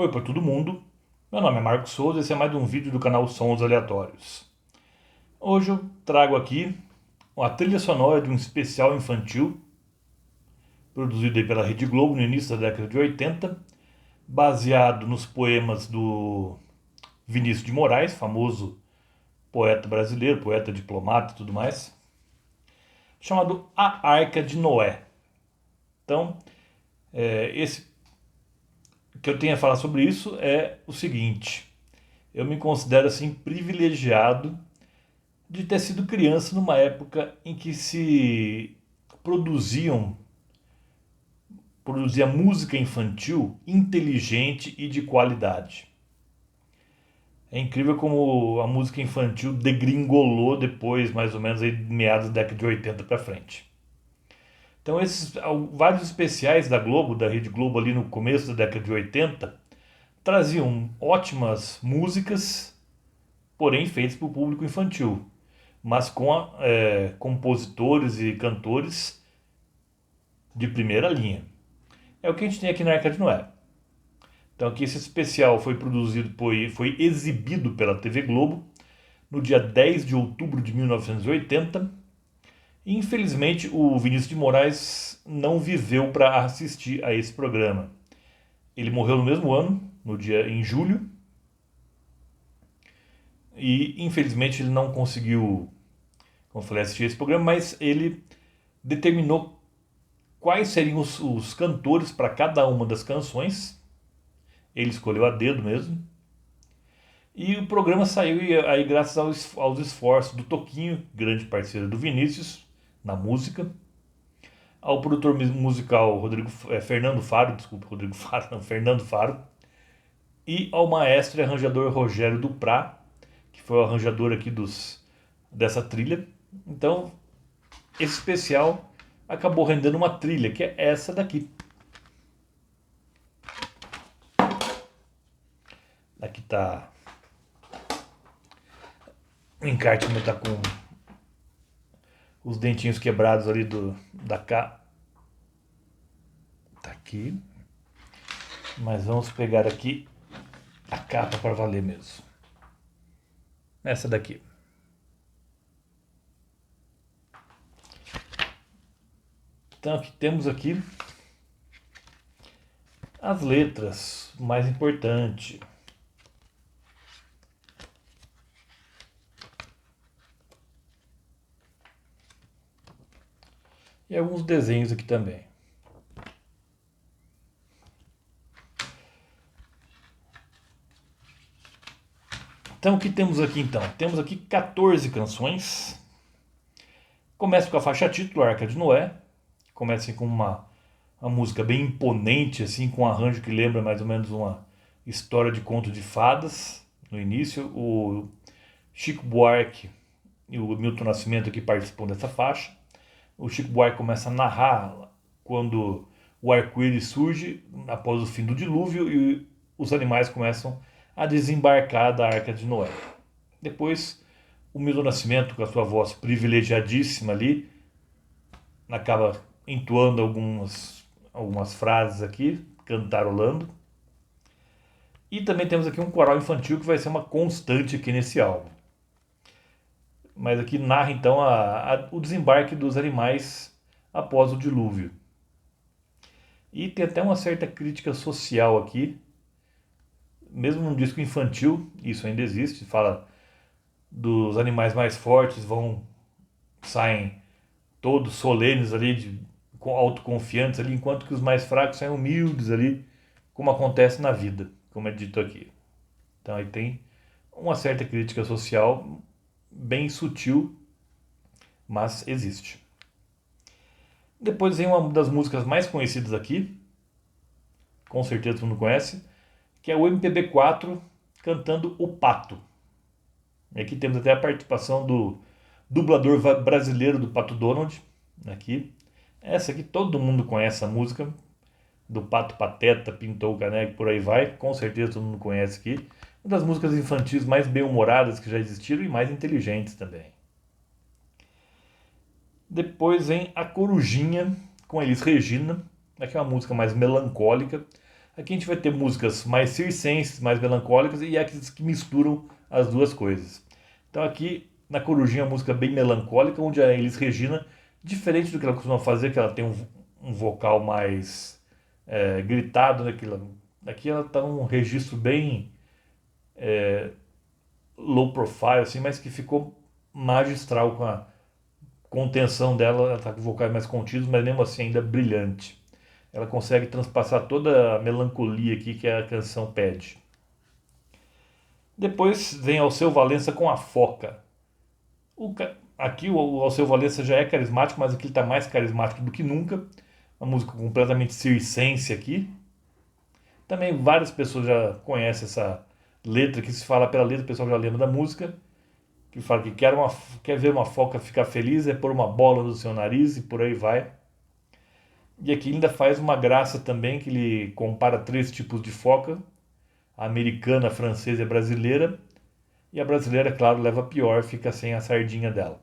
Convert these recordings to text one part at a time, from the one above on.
Oi para todo mundo, meu nome é Marcos Souza e esse é mais um vídeo do canal Sons Aleatórios. Hoje eu trago aqui a trilha sonora de um especial infantil produzido aí pela Rede Globo no início da década de 80, baseado nos poemas do Vinícius de Moraes, famoso poeta brasileiro, poeta diplomata e tudo mais, chamado A Arca de Noé. Então, esse que eu tenho a falar sobre isso é o seguinte: eu me considero assim privilegiado de ter sido criança numa época em que se produziam produzia música infantil inteligente e de qualidade. É incrível como a música infantil degringolou depois, mais ou menos aí meados da década de 80 para frente. Então esses vários especiais da Globo, da Rede Globo ali no começo da década de 80, traziam ótimas músicas, porém feitas para o público infantil, mas com compositores e cantores de primeira linha. É o que a gente tem aqui na Arca de Noé. Então aqui esse especial foi produzido, foi exibido pela TV Globo no dia 10 de outubro de 1980. E infelizmente o Vinícius de Moraes não viveu para assistir a esse programa. Ele morreu no mesmo ano, em julho, e infelizmente ele não conseguiu, como eu falei, assistir esse programa, mas ele determinou quais seriam os cantores para cada uma das canções. Ele escolheu a dedo mesmo. E o programa saiu aí graças aos esforços do Toquinho, grande parceiro do Vinícius, na música, ao produtor musical Fernando Faro, desculpa, Rodrigo Faro, não, Fernando Faro, e ao maestro e arranjador Rogério Duprá, que foi o arranjador aqui dessa trilha. Então, esse especial acabou rendendo uma trilha, que é essa daqui. Aqui tá o encarte, meu tá com os dentinhos quebrados ali da cá. Tá aqui. Mas vamos pegar aqui a capa para valer mesmo. Essa daqui. Então aqui temos aqui as letras, o mais importante. E alguns desenhos aqui também. Então o que temos aqui então? Temos aqui 14 canções. Começa com a faixa título, Arca de Noé. Começa com uma música bem imponente, assim, com um arranjo que lembra mais ou menos uma história de conto de fadas. No início, o Chico Buarque e o Milton Nascimento aqui participam dessa faixa. O Chico Buarque começa a narrar quando o arco-íris surge após o fim do dilúvio e os animais começam a desembarcar da Arca de Noé. Depois, o Milton Nascimento, com a sua voz privilegiadíssima ali, acaba entoando algumas frases aqui, cantarolando. E também temos aqui um coral infantil que vai ser uma constante aqui nesse álbum. Mas aqui narra então o desembarque dos animais após o dilúvio. E tem até uma certa crítica social aqui, mesmo num disco infantil, isso ainda existe, fala dos animais mais fortes saem todos solenes ali, autoconfiantes ali, enquanto que os mais fracos saem humildes ali, como acontece na vida, como é dito aqui. Então aí tem uma certa crítica social, bem sutil, mas existe. Depois vem uma das músicas mais conhecidas aqui, com certeza todo mundo conhece, que é o MPB4 cantando O Pato. E aqui temos até a participação do dublador brasileiro do Pato Donald, aqui. Essa aqui todo mundo conhece a música, do Pato Pateta, Pintou o Caneco, por aí vai, com certeza todo mundo conhece aqui. Uma das músicas infantis mais bem-humoradas que já existiram e mais inteligentes também. Depois vem A Corujinha, com Elis Regina, aqui é uma música mais melancólica. Aqui a gente vai ter músicas mais circenses, mais melancólicas e aquelas que misturam as duas coisas. Então aqui na Corujinha é uma música bem melancólica, onde a Elis Regina, diferente do que ela costuma fazer, que ela tem um vocal mais gritado, né, aqui ela está num registro bem low profile, assim, mas que ficou magistral com a contenção dela, ela está com vocais mais contidos, mas mesmo assim ainda brilhante. Ela consegue transpassar toda a melancolia aqui que a canção pede. Depois vem Alceu Valença com A Foca. Aqui o Alceu Valença já é carismático, mas aqui ele está mais carismático do que nunca. Uma música completamente circense aqui. Também várias pessoas já conhecem essa letra, que se fala pela letra, o pessoal já lembra da música. Que fala que quer ver uma foca ficar feliz, é pôr uma bola no seu nariz e por aí vai. E aqui ainda faz uma graça também, que ele compara 3 tipos de foca: a americana, a francesa e a brasileira. E a brasileira, claro, leva a pior, fica sem a sardinha dela.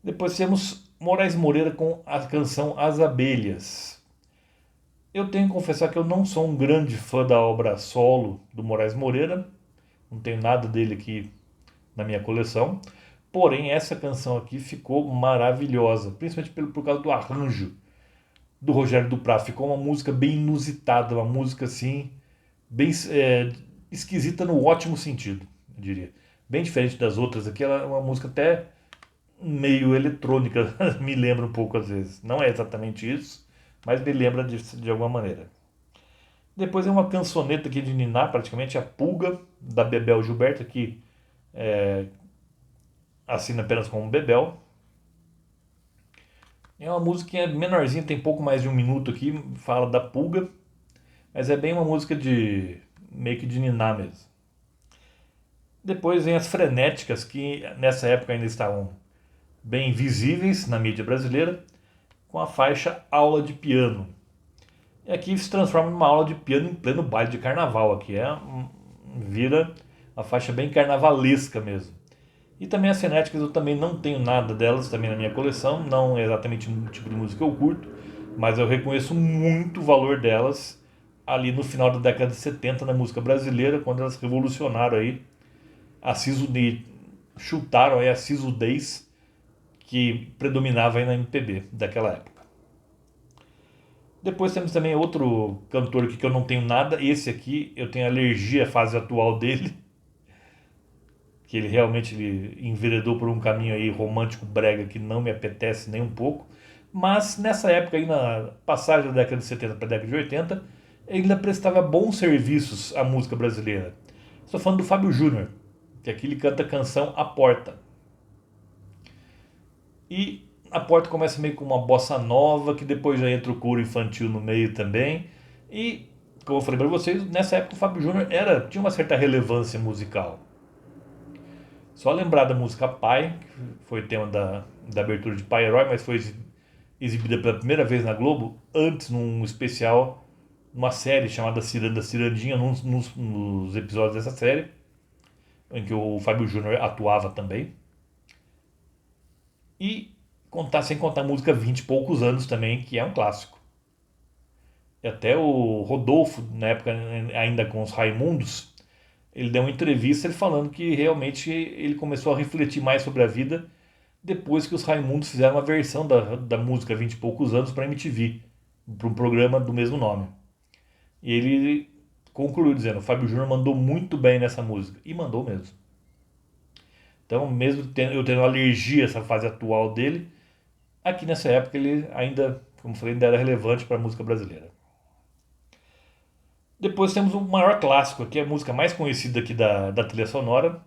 Depois temos Moraes Moreira com a canção As Abelhas. Eu tenho que confessar que eu não sou um grande fã da obra solo do Moraes Moreira. Não tenho nada dele aqui na minha coleção. Porém, essa canção aqui ficou maravilhosa, principalmente por causa do arranjo do Rogério Duprat. Ficou uma música bem inusitada, uma música assim, bem esquisita no ótimo sentido, eu diria. Bem diferente das outras aqui, ela é uma música até meio eletrônica, me lembra um pouco às vezes. Não é exatamente isso, mas me lembra de alguma maneira. Depois é uma cançoneta aqui de Niná, praticamente, A Pulga, da Bebel Gilberto, que assina apenas como Bebel. É uma música menorzinha, tem pouco mais de 1 minuto aqui, fala da pulga, mas é bem uma música de meio que de niná mesmo. Depois vem as frenéticas, que nessa época ainda estavam bem visíveis na mídia brasileira, com a faixa Aula de Piano. E aqui se transforma numa aula de piano em pleno baile de carnaval, aqui vira uma faixa bem carnavalesca mesmo. E também as frenéticas eu também não tenho nada delas também na minha coleção, não é exatamente o tipo de música que eu curto, mas eu reconheço muito o valor delas ali no final da década de 70 na música brasileira, quando elas revolucionaram aí a sisudez, chutaram aí a sisudez que predominava aí na MPB daquela época. Depois temos também outro cantor aqui que eu não tenho nada, esse aqui eu tenho alergia à fase atual dele, que ele realmente enveredou por um caminho aí romântico brega que não me apetece nem um pouco, mas nessa época aí, na passagem da década de 70 para a década de 80, ele ainda prestava bons serviços à música brasileira. Estou falando do Fábio Júnior, que aqui ele canta a canção A Porta. E A Porta começa meio com uma bossa nova, que depois já entra o coro infantil no meio também. E, como eu falei para vocês, nessa época o Fábio Júnior tinha uma certa relevância musical. Só lembrar da música Pai, que foi tema da abertura de Pai Herói, mas foi exibida pela primeira vez na Globo, antes num especial, numa série chamada Ciranda Cirandinha, nos episódios dessa série, em que o Fábio Júnior atuava também. E sem contar a música 20 e poucos anos também, que é um clássico. E até o Rodolfo, na época ainda com os Raimundos, ele deu uma entrevista ele falando que realmente ele começou a refletir mais sobre a vida depois que os Raimundos fizeram uma versão da música 20 e poucos anos para a MTV, para um programa do mesmo nome. E ele concluiu dizendo: o Fábio Júnior mandou muito bem nessa música. E mandou mesmo. Então, mesmo eu tendo alergia a essa fase atual dele, aqui nessa época ele ainda, como eu falei, ainda era relevante para a música brasileira. Depois temos o maior clássico, que é a música mais conhecida aqui da trilha sonora,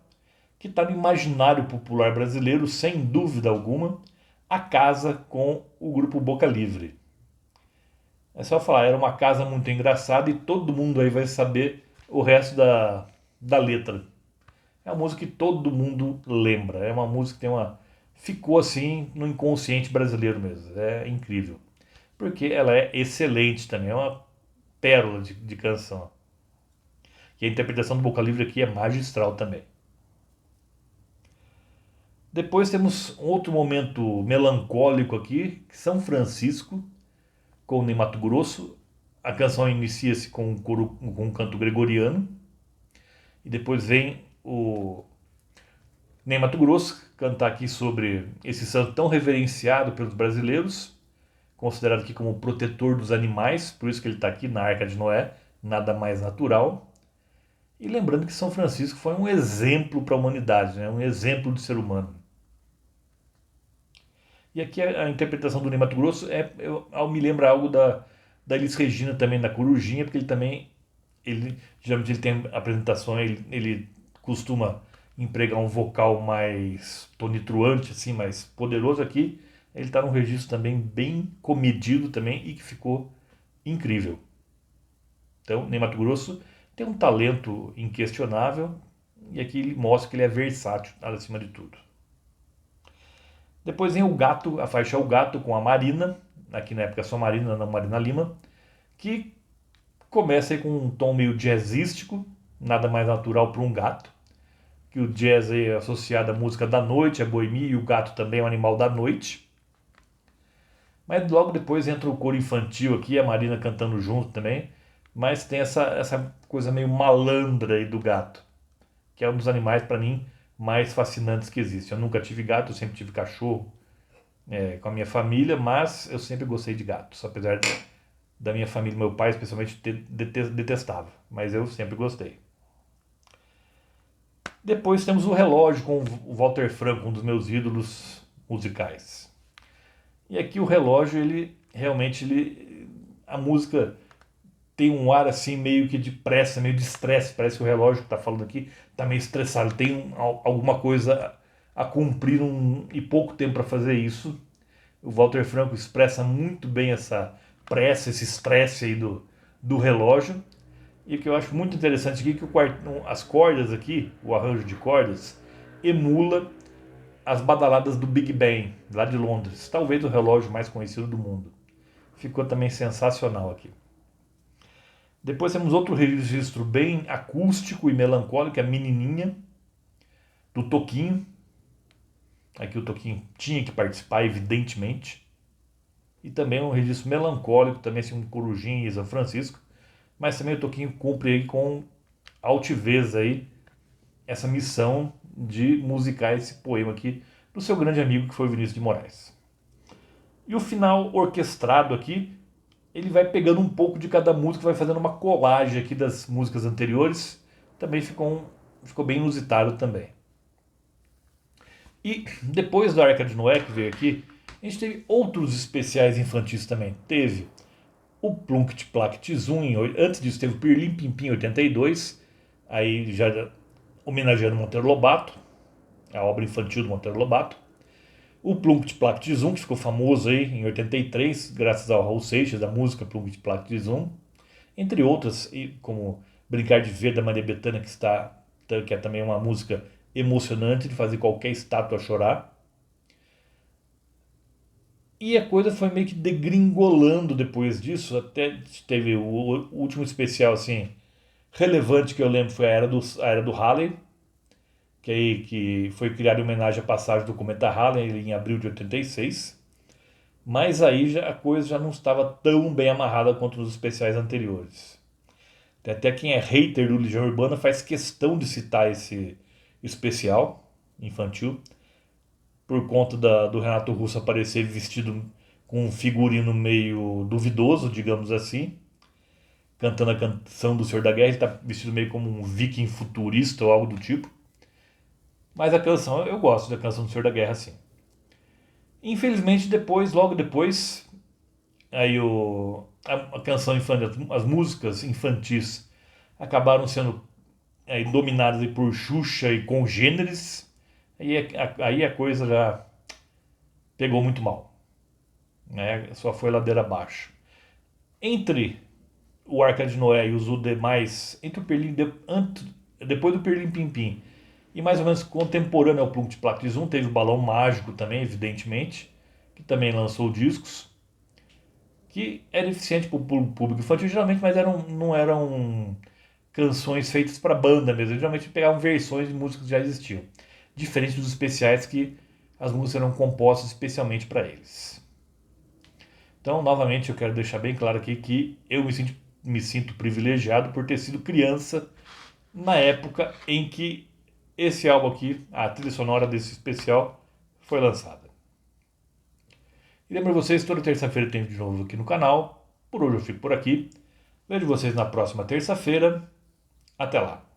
que está no imaginário popular brasileiro, sem dúvida alguma, A Casa, com o grupo Boca Livre. É só falar, era uma casa muito engraçada e todo mundo aí vai saber o resto da letra. É uma música que todo mundo lembra, é uma música que ficou assim no inconsciente brasileiro mesmo, é incrível. Porque ela é excelente também, é uma pérola de canção. E a interpretação do Boca Livre aqui é magistral também. Depois temos um outro momento melancólico aqui, São Francisco, com o Ney Matogrosso. a canção inicia-se com um canto gregoriano e depois vem o Ney Matogrosso cantar aqui sobre esse santo tão reverenciado pelos brasileiros, considerado aqui como o protetor dos animais, por isso que ele está aqui na Arca de Noé, nada mais natural. E lembrando que São Francisco foi um exemplo para a humanidade, né? Um exemplo de ser humano. E aqui a interpretação do Ney Matogrosso me lembra algo da Elis Regina também, da Corujinha, porque geralmente ele tem apresentações, ele costuma empregar um vocal mais tonitruante, assim, mais poderoso. Aqui ele está num registro também bem comedido também e que ficou incrível. Então, Ney Matogrosso tem um talento inquestionável e aqui ele mostra que ele é versátil, acima de tudo. Depois vem o Gato, a faixa O Gato com a Marina, aqui na época só Marina, não Marina Lima, que começa aí com um tom meio jazzístico, nada mais natural para um gato, que o jazz é associado à música da noite, a boemia, e o gato também é um animal da noite. Mas logo depois entra o coro infantil aqui, a Marina cantando junto também, mas tem essa coisa meio malandra aí do gato, que é um dos animais, para mim, mais fascinantes que existe. Eu nunca tive gato, eu sempre tive cachorro com a minha família, mas eu sempre gostei de gatos, apesar da minha família, meu pai especialmente detestava, mas eu sempre gostei. Depois temos o Relógio com o Walter Franco, um dos meus ídolos musicais. E aqui o Relógio, ele realmente a música tem um ar assim meio que de pressa, meio de estresse. Parece que o relógio que está falando aqui está meio estressado, tem alguma coisa a cumprir e pouco tempo para fazer isso. O Walter Franco expressa muito bem essa pressa, esse estresse aí do relógio. E o que eu acho muito interessante aqui é que as cordas aqui, o arranjo de cordas, emula as badaladas do Big Bang, lá de Londres. Talvez o relógio mais conhecido do mundo. Ficou também sensacional aqui. Depois temos outro registro bem acústico e melancólico, que é a Menininha, do Toquinho. Aqui o Toquinho tinha que participar, evidentemente. E também um registro melancólico, também assim, um Corujinha e São Francisco. Mas também o Toquinho cumpre aí com altivez aí essa missão de musicar esse poema aqui do seu grande amigo que foi o Vinícius de Moraes. E o final orquestrado aqui, ele vai pegando um pouco de cada música, vai fazendo uma colagem aqui das músicas anteriores. Também ficou bem inusitado também. E depois da Arca de Noé, que veio aqui, a gente teve outros especiais infantis também. Teve o Plunct Plact Zum, antes disso teve o Pirlim Pimpim em 82, aí já homenageando Monteiro Lobato, a obra infantil do Monteiro Lobato. O Plunct Plact Zum, que ficou famoso aí em 83, graças ao Raul Seixas, da música Plunct Plact Zum, entre outras, como Brincar de Ver, da Maria Bethânia, que é também uma música emocionante de fazer qualquer estátua chorar. E a coisa foi meio que degringolando depois disso, até teve o último especial assim relevante que eu lembro foi a Era do Halley, que foi criado em homenagem à passagem do cometa Halley em abril de 86. Mas aí a coisa já não estava tão bem amarrada quanto nos especiais anteriores. Até quem é hater do Legião Urbana faz questão de citar esse especial infantil, por conta do Renato Russo aparecer vestido com um figurino meio duvidoso, digamos assim, cantando a canção do Senhor da Guerra. Ele está vestido meio como um viking futurista ou algo do tipo. Mas a canção, eu gosto da canção do Senhor da Guerra, sim. Infelizmente, logo depois, aí a canção infantil, as músicas infantis acabaram sendo dominadas por Xuxa e congêneres. Aí a coisa já pegou muito mal, né? Só foi ladeira abaixo. Entre o Arca de Noé e os demais, entre o Perlim, depois do Perlim Pimpim e mais ou menos contemporâneo ao Plunct Plact Zum, teve o Balão Mágico também, evidentemente, que também lançou discos, que era eficiente para o público infantil geralmente, mas não eram canções feitas para banda mesmo, eles geralmente pegavam versões de músicas que já existiam, diferente dos especiais que as músicas eram compostas especialmente para eles. Então, novamente, eu quero deixar bem claro aqui que eu me sinto privilegiado por ter sido criança na época em que esse álbum aqui, a trilha sonora desse especial, foi lançada. E lembro vocês, toda terça-feira tem vídeo novo aqui no canal. Por hoje eu fico por aqui. Vejo vocês na próxima terça-feira. Até lá.